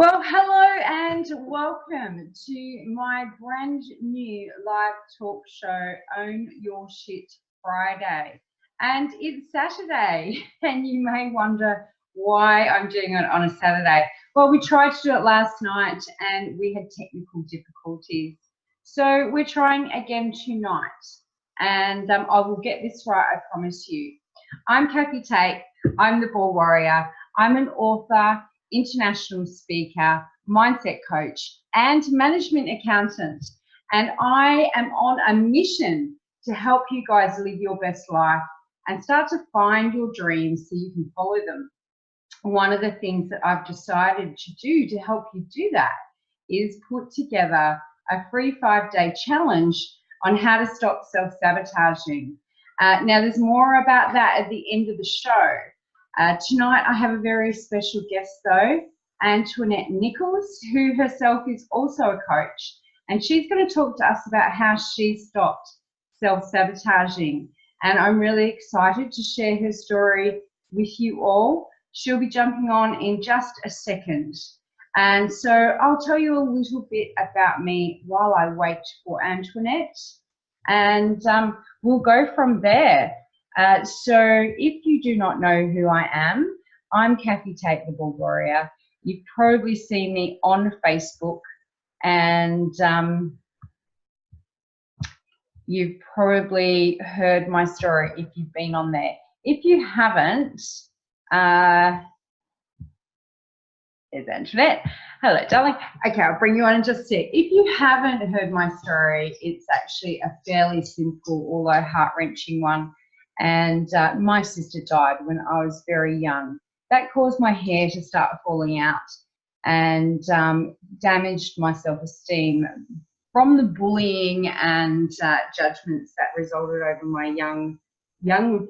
Well, hello and welcome to my brand new live talk show, Own Your Shit Friday. And it's Saturday, and you may wonder why I'm doing it on a Saturday. Well, we tried to do it last night and we had technical difficulties. So we're trying again tonight, and I will get this right, I promise you. I'm Kathy Tate. I'm the Baldwarrior. I'm an author, international speaker, mindset coach, and management accountant. And I am on a mission to help you guys live your best life and start to find your dreams so you can follow them. One of the things that I've decided to do to help you do that is put together a free 5-day challenge on how to stop self-sabotaging. Now, there's more about that at the end of the show. Tonight I have a very special guest though, Antoinette Nichols, who herself is also a coach, and she's going to talk to us about how she stopped self-sabotaging. And I'm really excited to share her story with you all. She'll be jumping on in just a second. And so I'll tell you a little bit about me while I wait for Antoinette, and we'll go from there. So if you do not know who I am, I'm Kathy Tate, the Baldwarrior. You've probably seen me on Facebook, and you've probably heard my story if you've been on there. If you haven't, there's Antoinette. Hello, darling. Okay, I'll bring you on in just a sec. If you haven't heard my story, it's actually a fairly simple, although heart-wrenching one. And my sister died when I was very young. That caused my hair to start falling out and damaged my self-esteem from the bullying and judgments that resulted over my young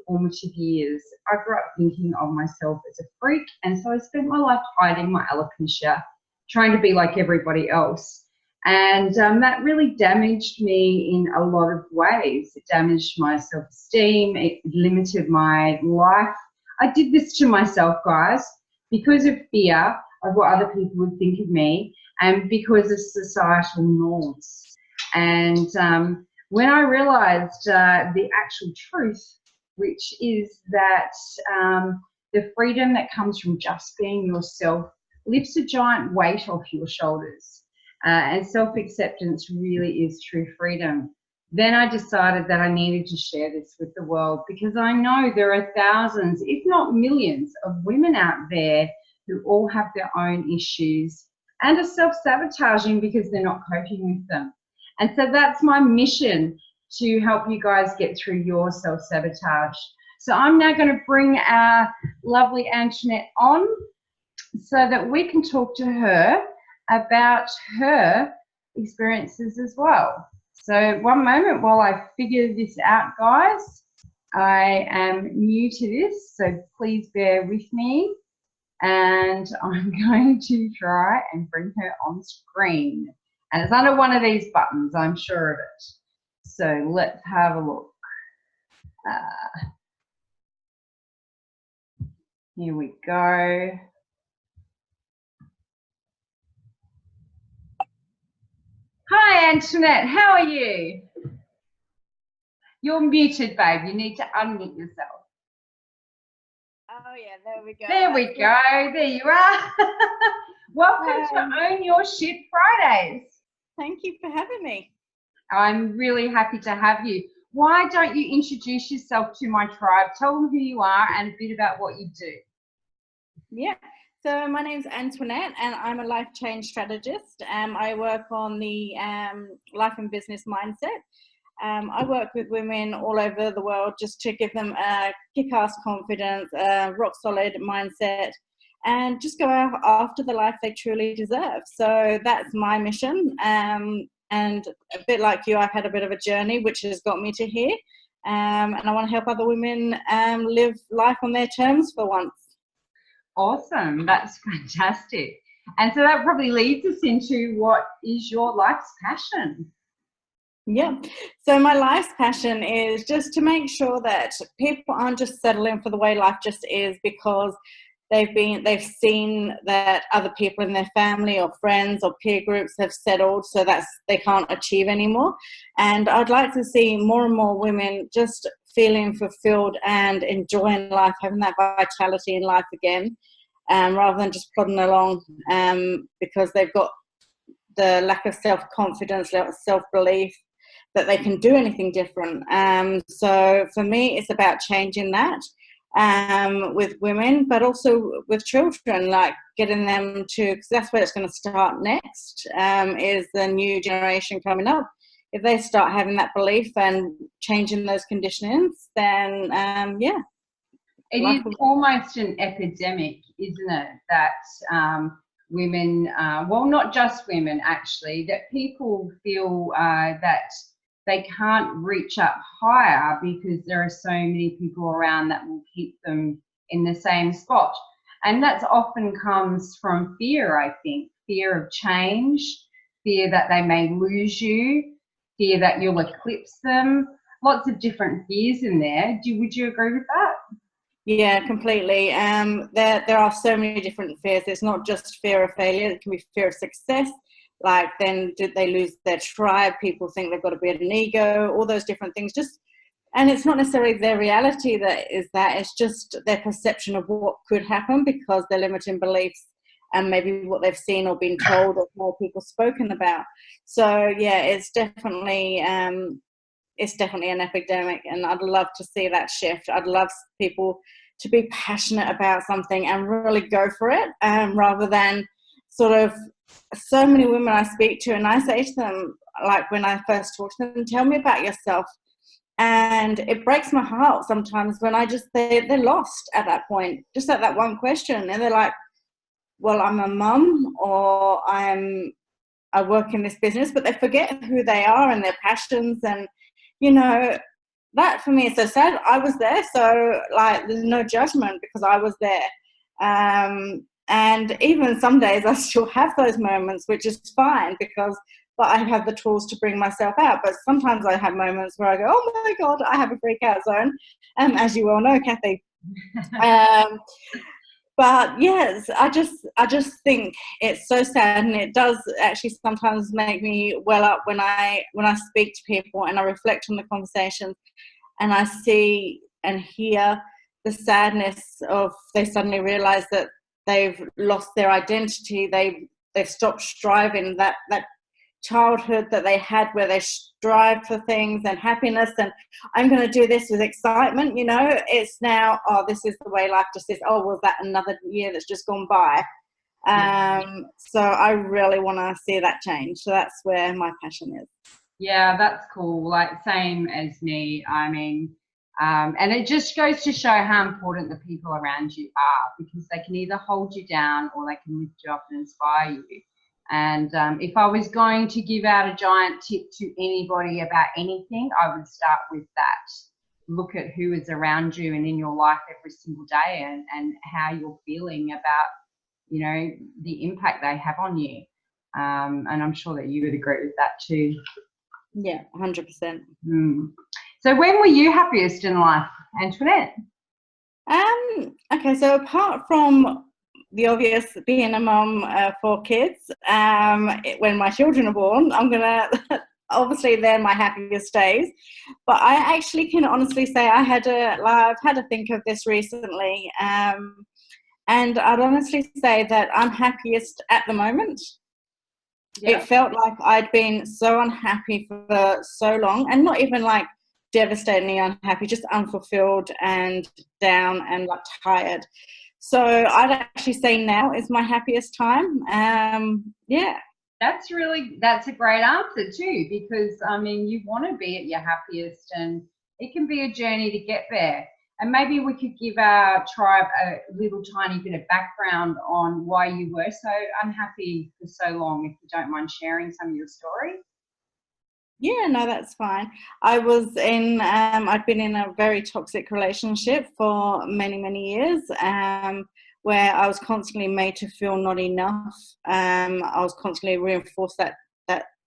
formative years. I grew up thinking of myself as a freak, and so I spent my life hiding my alopecia, trying to be like everybody else. And that really damaged me in a lot of ways. It damaged my self-esteem, it limited my life. I did this to myself, guys, because of fear of what other people would think of me and because of societal norms. And when I realized the actual truth, which is that the freedom that comes from just being yourself lifts a giant weight off your shoulders. And self-acceptance really is true freedom. Then I decided that I needed to share this with the world, because I know there are thousands, if not millions, of women out there who all have their own issues and are self-sabotaging because they're not coping with them. And so that's my mission, to help you guys get through your self-sabotage. So I'm now going to bring our lovely Antoinette on so that we can talk to her about her experiences as well. So one moment while I figure this out, guys. I am new to this, so please bear with me. And I'm going to try and bring her on screen. And it's under one of these buttons, I'm sure of it. So let's have a look. Here we go. Hi, Antoinette. How are you? You're muted, babe. You need to unmute yourself. Oh, yeah, there we go. There we go. There you are. Welcome to Own Your Shit Fridays. Thank you for having me. I'm really happy to have you. Why don't you introduce yourself to my tribe? Tell them who you are and a bit about what you do. Yeah, so my name's Antoinette and I'm a life change strategist. I work on the life and business mindset. I work with women all over the world just to give them a kick-ass confidence, a rock-solid mindset, and just go after the life they truly deserve. So that's my mission. And a bit like you, I've had a bit of a journey which has got me to here. And I want to help other women live life on their terms for once. Awesome. That's fantastic. And so that probably leads us into what is your life's passion? Yeah. So my life's passion is just to make sure that people aren't just settling for the way life just is because they've seen that other people in their family or friends or peer groups have settled, so that's they can't achieve anymore. And I'd like to see more and more women just feeling fulfilled and enjoying life, having that vitality in life again, rather than just plodding along because they've got the lack of self-confidence, self-belief that they can do anything different. So for me, it's about changing that with women, but also with children, like getting them to, because that's where it's going to start next, is the new generation coming up. If they start having that belief and changing those conditionings, then yeah. It is almost an epidemic, isn't it, that women, well, not just women actually, that people feel that they can't reach up higher because there are so many people around that will keep them in the same spot. And that often comes from fear, I think, fear of change, fear that they may lose you, fear that you'll eclipse them, lots of different fears in there. Would you agree with that? Yeah, completely. There are so many different fears. It's not just fear of failure. It can be fear of success. Like, then did they lose their tribe? People think they've got to be an ego, all those different things. And it's not necessarily their reality it's just their perception of what could happen because they're limiting beliefs and maybe what they've seen or been told or more people spoken about. So yeah, it's definitely an epidemic, and I'd love to see that shift. I'd love people to be passionate about something and really go for it, rather than sort of, so many women I speak to and I say to them, like when I first talk to them, tell me about yourself. And it breaks my heart sometimes when they're lost at that point, just at that one question. And they're like, well, I'm a mum, or I work in this business, but they forget who they are and their passions. And, that for me is so sad. I was there, so like there's no judgment because I was there. And even some days I still have those moments, which is fine but I have the tools to bring myself out. But sometimes I have moments where I go, oh my God, I have a freak out zone. As you well know, Kathy. But yes, I just think it's so sad, and it does actually sometimes make me well up when I speak to people and I reflect on the conversations and I see and hear the sadness of they suddenly realize that they've lost their identity, they've stopped striving, that childhood that they had where they strive for things and happiness and I'm going to do this with excitement, it's now, oh, this is the way life just is. Oh, was that another year that's just gone by? So I really want to see that change. So that's where my passion is. Yeah, that's cool. Like, same as me. I mean, and it just goes to show how important the people around you are, because they can either hold you down or they can lift you up and inspire you. And if I was going to give out a giant tip to anybody about anything, I would start with that. Look at who is around you and in your life every single day, and how you're feeling about, the impact they have on you. And I'm sure that you would agree with that too. Yeah, 100%. So when were you happiest in life, Antoinette? Okay, so apart from the obvious, being a mum, 4 kids, when my children are born, I'm gonna obviously they're my happiest days. But I actually can honestly say I've had to think of this recently, and I'd honestly say that I'm happiest at the moment. Yeah. It felt like I'd been so unhappy for so long, and not even like devastatingly unhappy, just unfulfilled and down and like tired. So I'd actually say now is my happiest time. Yeah. That's a great answer too, because I mean, you want to be at your happiest, and it can be a journey to get there. And maybe we could give our tribe a little tiny bit of background on why you were so unhappy for so long, if you don't mind sharing some of your story. Yeah, no, that's fine. I'd been in a very toxic relationship for many, many years, where I was constantly made to feel not enough. I was constantly reinforced that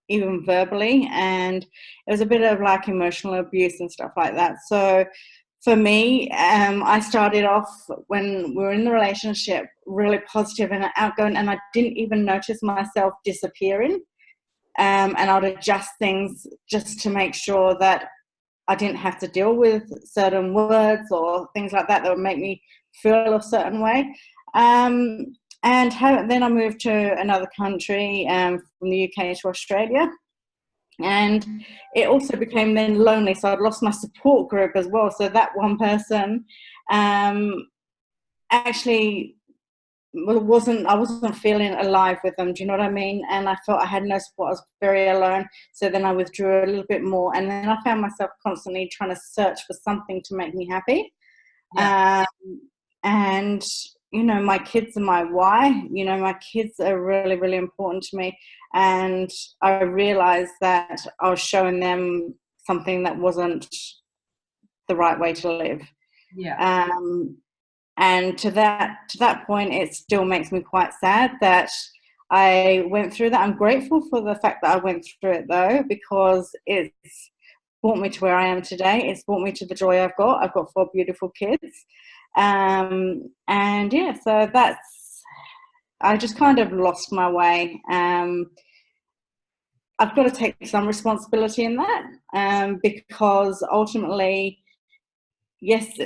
even verbally, and it was a bit of like emotional abuse and stuff like that. So for me, I started off when we were in the relationship really positive and outgoing, and I didn't even notice myself disappearing. And I would adjust things just to make sure that I didn't have to deal with certain words or things like that would make me feel a certain way. Then I moved to another country, from the UK to Australia. And it also became then lonely. So I'd lost my support group as well. So that one person actually I wasn't feeling alive with them. Do you know what I mean? And I felt I had no support. I was very alone. So then I withdrew a little bit more. And then I found myself constantly trying to search for something to make me happy. Yeah. And, my kids are my why. My kids are really, really important to me. And I realized that I was showing them something that wasn't the right way to live. Yeah. And to that point, it still makes me quite sad that I went through that. I'm grateful for the fact that I went through it, though, because it's brought me to where I am today. It's brought me to the joy I've got. I've got 4 beautiful kids. So I just kind of lost my way. I've got to take some responsibility in that, because ultimately, yes,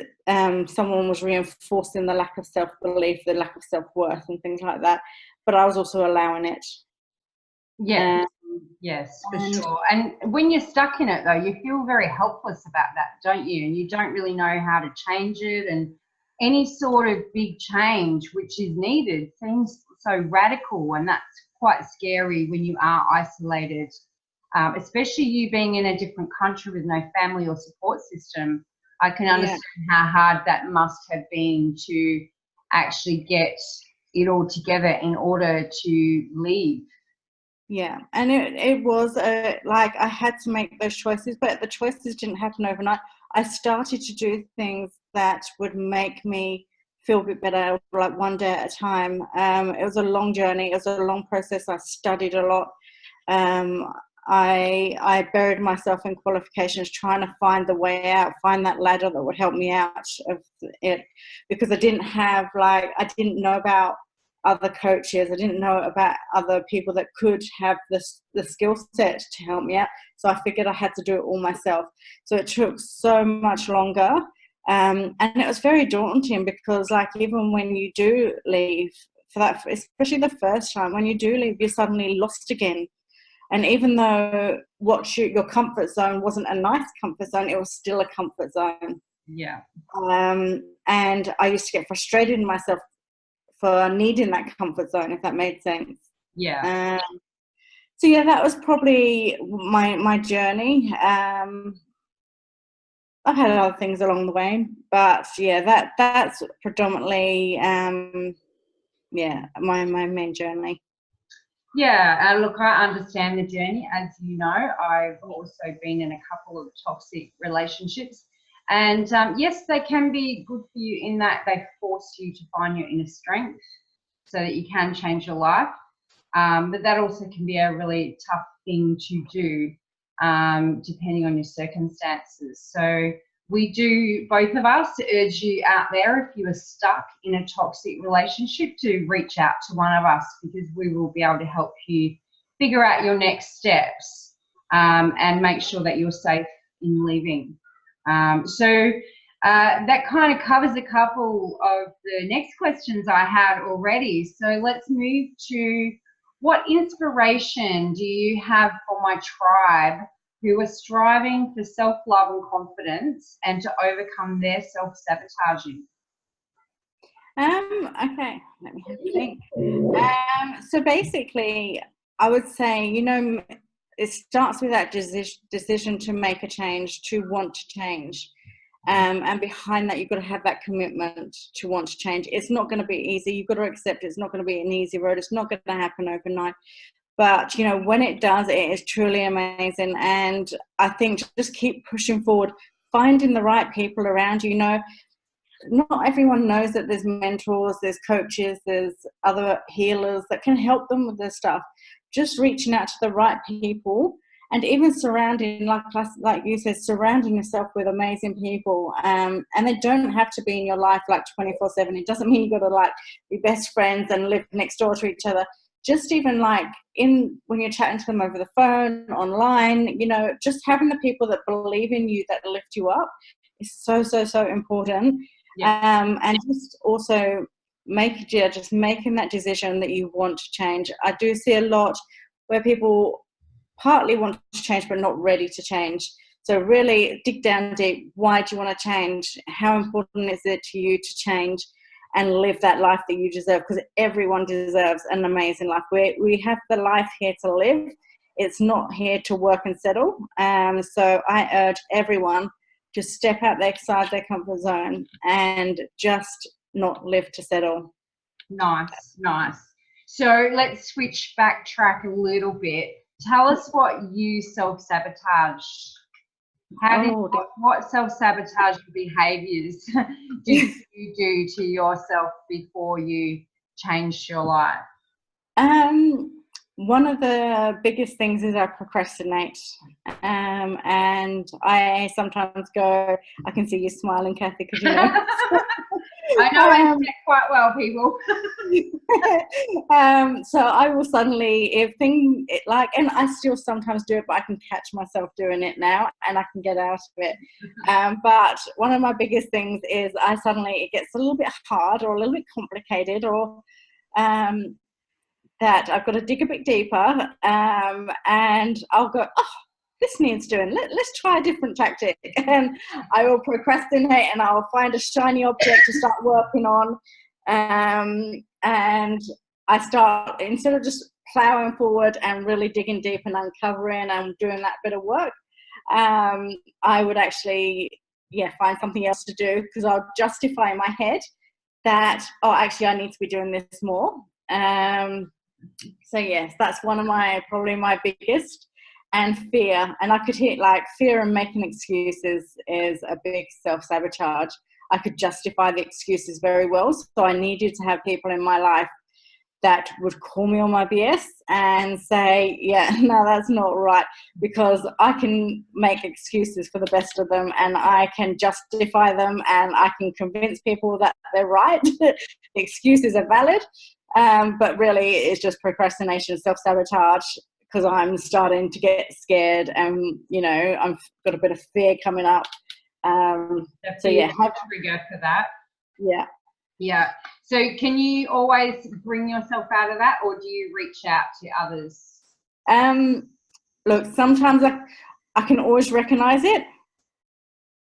someone was reinforcing the lack of self-belief, the lack of self-worth and things like that, but I was also allowing it. Yeah. Yes, for sure. And when you're stuck in it, though, you feel very helpless about that, don't you? And you don't really know how to change it, and any sort of big change which is needed seems so radical, and that's quite scary when you are isolated, especially you being in a different country with no family or support system. I can understand how hard that must have been to actually get it all together in order to leave. Yeah, and it was like I had to make those choices, but the choices didn't happen overnight. I started to do things that would make me feel a bit better, like one day at a time. It was a long journey. It was a long process. I studied a lot. I buried myself in qualifications, trying to find the way out, find that ladder that would help me out of it, because I didn't know about other coaches. I didn't know about other people that could have the skill set to help me out. So I figured I had to do it all myself. So it took so much longer. And it was very daunting, because even when you do leave, for that, especially the first time, when you do leave, you're suddenly lost again. And even though your comfort zone wasn't a nice comfort zone, it was still a comfort zone. Yeah. And I used to get frustrated in myself for needing that comfort zone, if that made sense. Yeah. So yeah, that was probably my journey. I've had other things along the way, but yeah, that's predominantly my main journey. Yeah, look, I understand the journey. As you know, I've also been in a couple of toxic relationships, and yes, they can be good for you in that they force you to find your inner strength so that you can change your life. But that also can be a really tough thing to do, depending on your circumstances. So we do, both of us, urge you out there, if you are stuck in a toxic relationship, to reach out to one of us, because we will be able to help you figure out your next steps, and make sure that you're safe in leaving. That kind of covers a couple of the next questions I had already. So let's move to, what inspiration do you have for my tribe who are striving for self-love and confidence and to overcome their self-sabotaging? Okay, let me have a think. So basically, I would say, it starts with that decision to make a change, to want to change. And behind that, you've got to have that commitment to want to change. It's not going to be easy. You've got to accept it's not going to be an easy road. It's not going to happen overnight. But, when it does, it is truly amazing. And I think just keep pushing forward, finding the right people around you. Not everyone knows that there's mentors, there's coaches, there's other healers that can help them with this stuff. Just reaching out to the right people and even surrounding, like you said, surrounding yourself with amazing people, and they don't have to be in your life like 24/7. It doesn't mean you got to like be best friends and live next door to each other. Just even like when you're chatting to them over the phone, online, you know, just having the people that believe in you, that lift you up, is so important. Yeah. And just also just making that decision that you want to change. I do see a lot where people partly want to change but not ready to change. So really dig down deep. Why do you want to change? How important is it to you to change and live that life that you deserve? Because everyone deserves an amazing life. We have the life here to live. It's not here to work and settle. So I urge everyone to step outside their comfort zone and just not live to settle. Nice. So let's backtrack a little bit. Tell us what you self-sabotage. What self-sabotage behaviors did you do to yourself before you changed your life? One of the biggest things is I procrastinate. And I sometimes go, I can see you smiling, Kathy, because you know. I know Antoinette quite well, people. So I will suddenly, and I still sometimes do it, but I can catch myself doing it now and I can get out of it. But one of my biggest things is it gets a little bit hard or a little bit complicated, or that I've got to dig a bit deeper, and I'll go, oh, this needs doing. Let's try a different tactic. And I will procrastinate and I'll find a shiny object to start working on. And I start, instead of just plowing forward and really digging deep and uncovering and doing that bit of work, I would actually, find something else to do, because I'll justify in my head that, oh, actually I need to be doing this more. So yes, that's one of probably my biggest. And fear, and I could hit like fear and making excuses is a big self-sabotage. I could justify the excuses very well, so I needed to have people in my life that would call me on my BS and say, yeah, no, that's not right, because I can make excuses for the best of them and I can justify them and I can convince people that they're right. The excuses are valid, but really it's just procrastination, self-sabotage, because I'm starting to get scared and, you know, I've got a bit of fear coming up. So yeah, trigger for that. Yeah. So can you always bring yourself out of that, or do you reach out to others? Look, sometimes I can always recognize it,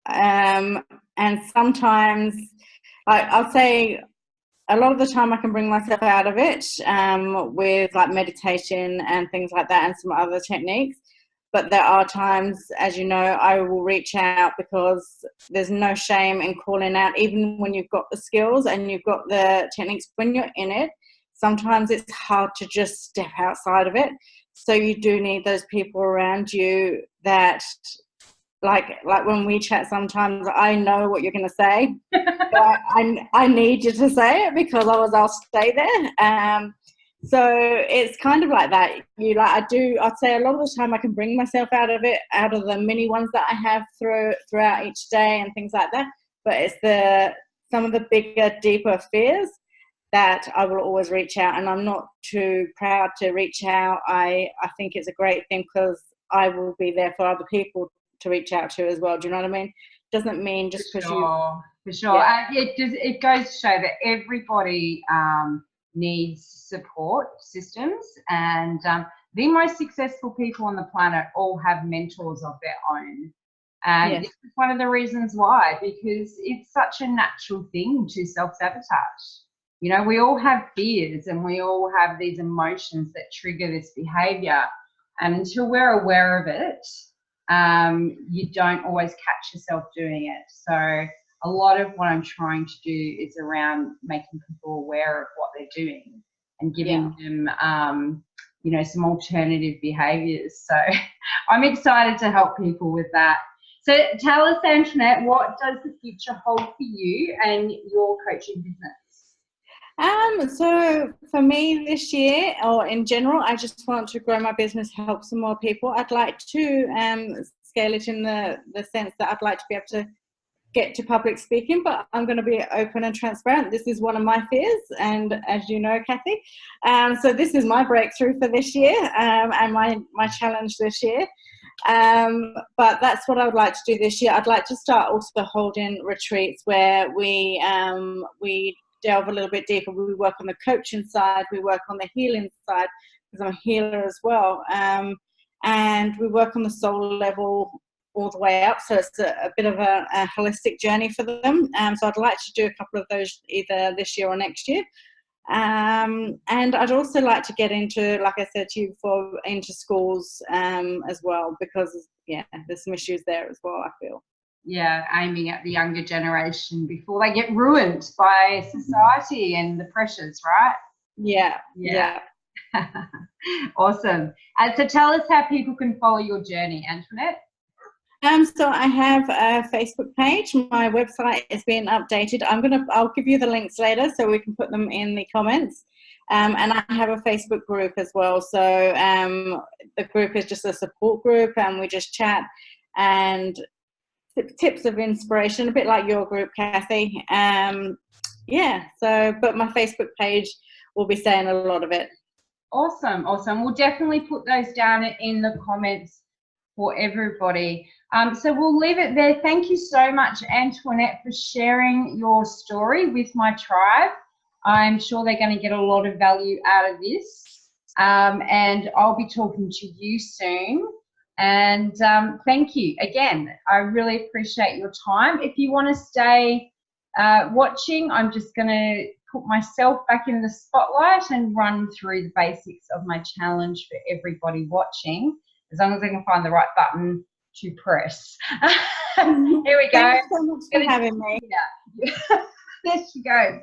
and sometimes I'll say a lot of the time I can bring myself out of it with like meditation and things like that and some other techniques. But there are times, as you know, I will reach out, because there's no shame in calling out, even when you've got the skills and you've got the techniques. When you're in it, sometimes it's hard to just step outside of it. So you do need those people around you that, like when we chat, sometimes I know what you're going to say. But I need you to say it, because otherwise I'll stay there. So it's kind of like that. I'd say a lot of the time I can bring myself out of it, out of the mini ones that I have throughout each day and things like that. But it's some of the bigger, deeper fears that I will always reach out, and I'm not too proud to reach out. I think it's a great thing, because I will be there for other people to reach out to as well. Do you know what I mean? Doesn't mean just because for sure. Yeah. It goes to show that everybody needs support systems, and the most successful people on the planet all have mentors of their own. And This is one of the reasons why, because it's such a natural thing to self-sabotage. You know, we all have fears and we all have these emotions that trigger this behavior. And until we're aware of it, you don't always catch yourself doing it. So a lot of what I'm trying to do is around making people aware of what they're doing and giving them, you know, some alternative behaviors. So I'm excited to help people with that. So tell us, Antoinette, what does the future hold for you and your coaching business? So for me this year, or in general, I just want to grow my business, help some more people. I'd like to scale it in the sense that I'd like to be able to get to public speaking, but I'm going to be open and transparent. This is one of my fears, and as you know, Kathy, so this is my breakthrough for this year, and my challenge this year. But that's what I would like to do this year. I'd like to start also holding retreats where we delve a little bit deeper. We work on the coaching side, we work on the healing side, because I'm a healer as well, and we work on the soul level all the way up, so it's a bit of a holistic journey for them. So I'd like to do a couple of those either this year or next year. And I'd also like to get into, like I said to you before, into schools as well, because yeah, there's some issues there as well, I feel. Yeah, aiming at the younger generation before they get ruined by society and the pressures, right? Yeah. Awesome. So tell us how people can follow your journey, Antoinette. So I have a Facebook page. My website is being updated. I'll give you the links later so we can put them in the comments. And I have a Facebook group as well. So the group is just a support group, and we just chat and tips of inspiration, a bit like your group, Kathy. Yeah. So, but my Facebook page will be saying a lot of it. Awesome. We'll definitely put those down in the comments for everybody. So we'll leave it there. Thank you so much, Antoinette, for sharing your story with my tribe. I'm sure they're going to get a lot of value out of this. And I'll be talking to you soon. And thank you again. I really appreciate your time. If you want to stay watching, I'm just going to put myself back in the spotlight and run through the basics of my challenge for everybody watching, as long as I can find the right button to press. Here we go. Thank you so much for having me. Yeah. There she goes.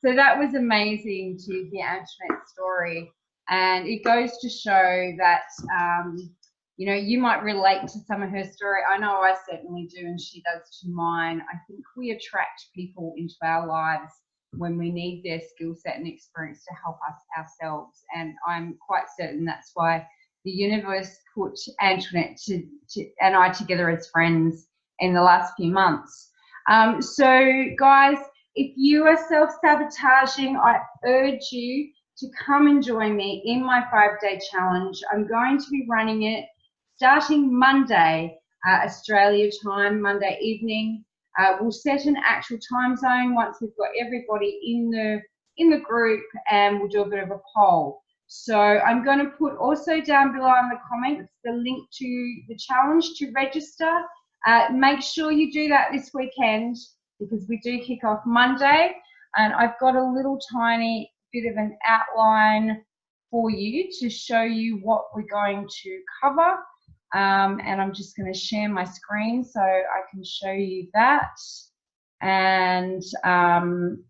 So that was amazing to hear Antoinette's story, and it goes to show that you know, you might relate to some of her story. I know I certainly do, and she does to mine. I think we attract people into our lives when we need their skill set and experience to help us ourselves, and I'm quite certain that's why the universe put Antoinette and I together as friends in the last few months. So guys, if you are self-sabotaging, I urge you to come and join me in my 5-day challenge. I'm going to be running it starting Monday, Australia time, Monday evening. We'll set an actual time zone once we've got everybody in the group, and we'll do a bit of a poll. So I'm going to put also down below in the comments the link to the challenge to register. Make sure you do that this weekend, because we do kick off Monday, and I've got a little tiny bit of an outline for you to show you what we're going to cover. And I'm just going to share my screen so I can show you that. And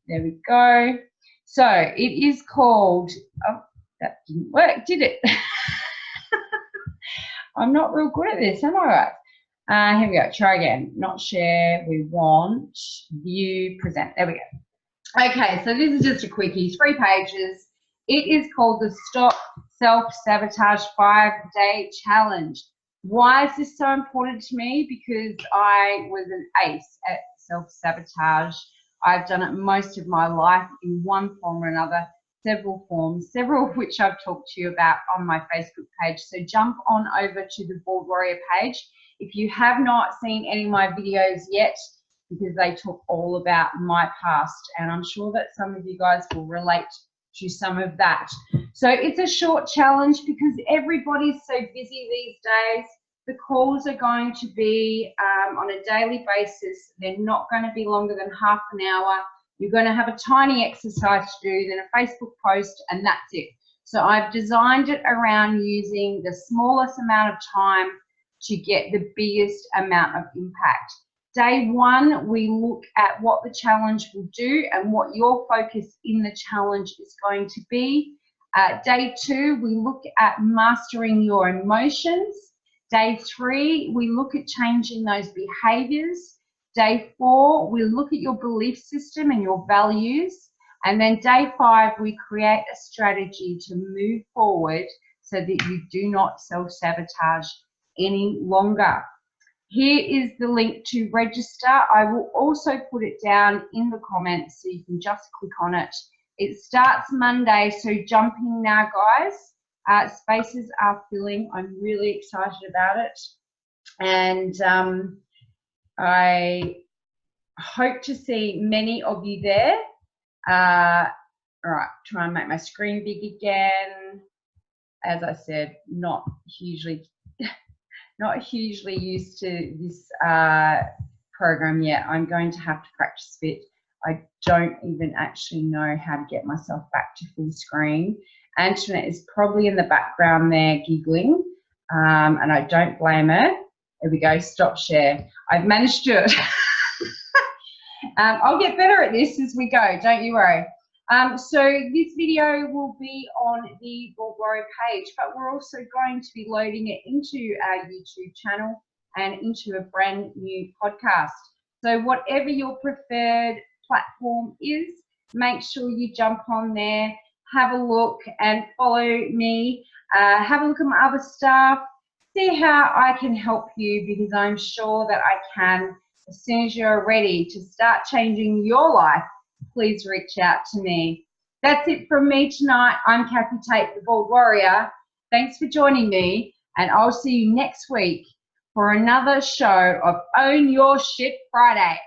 there we go. So it is called, oh, that didn't work, did it? I'm not real good at this, am I right? Here we go, try again. Not share, we want view, present. There we go. Okay, so this is just a quickie, 3 pages. It is called the Stop Self-Sabotage 5-Day Challenge. Why is this so important to me? Because I was an ace at self-sabotage. I've done it most of my life in one form or another, several forms, several of which I've talked to you about on my Facebook page. So jump on over to the Baldwarrior page. If you have not seen any of my videos yet, because they talk all about my past, and I'm sure that some of you guys will relate to some of that. So it's a short challenge because everybody's so busy these days. The calls are going to be on a daily basis. They're not going to be longer than half an hour. You're going to have a tiny exercise to do, then a Facebook post, and that's it. So I've designed it around using the smallest amount of time to get the biggest amount of impact. Day 1, we look at what the challenge will do and what your focus in the challenge is going to be. Day 2, we look at mastering your emotions. Day 3, we look at changing those behaviors. Day 4, we look at your belief system and your values. And then day 5, we create a strategy to move forward so that you do not self-sabotage any longer. Here is the link to register. I will also put it down in the comments so you can just click on it. It starts Monday, so jump in now, guys. Spaces are filling. I'm really excited about it. And I hope to see many of you there. All right, try and make my screen big again. As I said, not hugely used to this program yet. I'm going to have to practice a bit. I don't even actually know how to get myself back to full screen. Antoinette is probably in the background there giggling, and I don't blame her. There we go, stop share. I've managed to do it. I'll get better at this as we go, don't you worry. So this video will be on the Baldwarrior page, but we're also going to be loading it into our YouTube channel and into a brand new podcast. So whatever your preferred platform is, make sure you jump on there, have a look and follow me. Have a look at my other stuff, see how I can help you, because I'm sure that I can. As soon as you're ready to start changing your life, please reach out to me. That's it from me tonight. I'm Kathy Tate, the Baldwarrior. Thanks for joining me, and I'll see you next week for another show of Own Your Shit Friday.